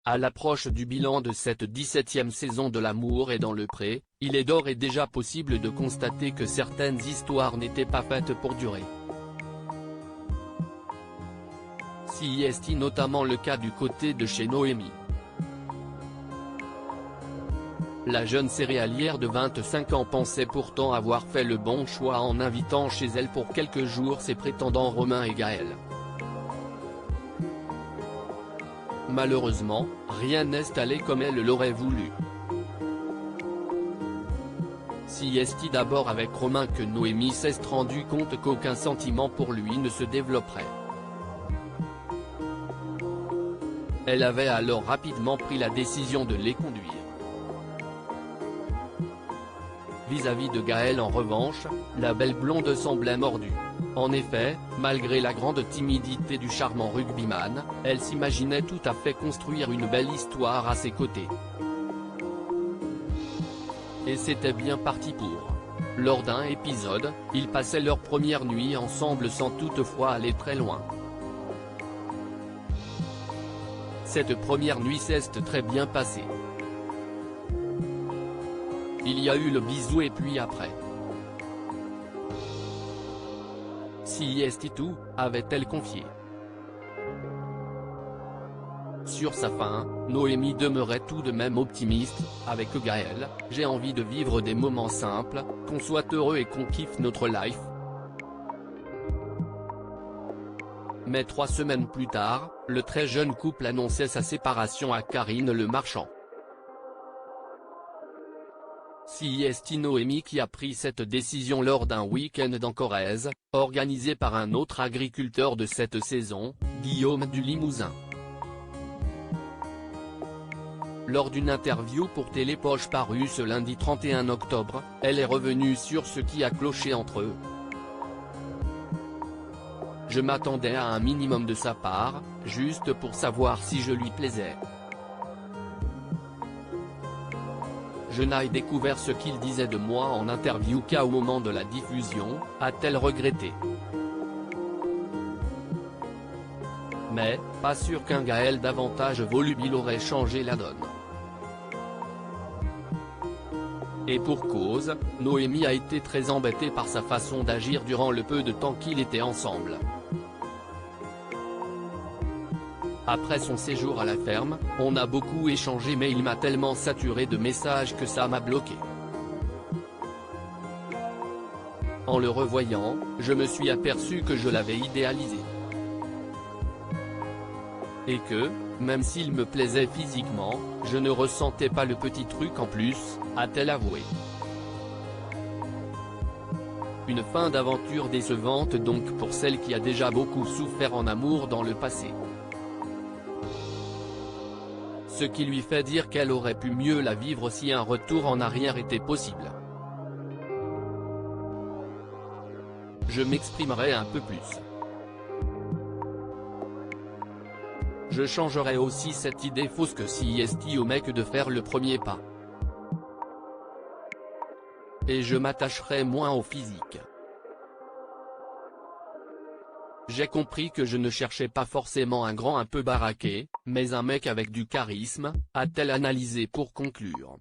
À l'approche du bilan de cette 17e saison de L'amour est dans le pré, il est d'ores et déjà possible de constater que certaines histoires n'étaient pas faites pour durer. Si est notamment le cas du côté de chez Noémie. La jeune céréalière de 25 ans pensait pourtant avoir fait le bon choix en invitant chez elle pour quelques jours ses prétendants Romain et Gaël. Malheureusement, rien n'est allé comme elle l'aurait voulu. Si est d'abord avec Romain que Noémie s'est rendu compte qu'aucun sentiment pour lui ne se développerait. Elle avait alors rapidement pris la décision de les conduire. Vis-à-vis de Gaël en revanche, la belle blonde semblait mordue. En effet, malgré la grande timidité du charmant rugbyman, elle s'imaginait tout à fait construire une belle histoire à ses côtés. Et c'était bien parti pour. Lors d'un épisode, ils passaient leur première nuit ensemble sans toutefois aller très loin. Cette première nuit s'est très bien passée. Il y a eu le bisou et puis après. Si est tout, avait-elle confié. Sur sa fin, Noémie demeurait tout de même optimiste. Avec Gaël, j'ai envie de vivre des moments simples, qu'on soit heureux et qu'on kiffe notre life. Mais 3 semaines plus tard, le très jeune couple annonçait sa séparation à Karine Le Marchand. Si est Noémie qui a pris cette décision lors d'un week-end en Corrèze, organisé par un autre agriculteur de cette saison, Guillaume du Limousin. Lors d'une interview pour Télépoche parue ce lundi 31 octobre, elle est revenue sur ce qui a cloché entre eux. Je m'attendais à un minimum de sa part, juste pour savoir si je lui plaisais. Je n'ai découvert ce qu'il disait de moi en interview qu'à au moment de la diffusion, a-t-elle regretté. Mais, pas sûr qu'un Gaël davantage volubile aurait changé la donne. Et pour cause, Noémie a été très embêtée par sa façon d'agir durant le peu de temps qu'ils étaient ensemble. Après son séjour à la ferme, on a beaucoup échangé mais il m'a tellement saturé de messages que ça m'a bloqué. En le revoyant, je me suis aperçu que je l'avais idéalisé. Et que, même s'il me plaisait physiquement, je ne ressentais pas le petit truc en plus, a-t-elle avoué. Une fin d'aventure décevante donc pour celle qui a déjà beaucoup souffert en amour dans le passé. Ce qui lui fait dire qu'elle aurait pu mieux la vivre si un retour en arrière était possible. Je m'exprimerai un peu plus. Je changerai aussi cette idée fausse que si est au mec de faire le premier pas. Et je m'attacherai moins au physique. J'ai compris que je ne cherchais pas forcément un grand un peu baraqué, mais un mec avec du charisme, a-t-elle analysé pour conclure.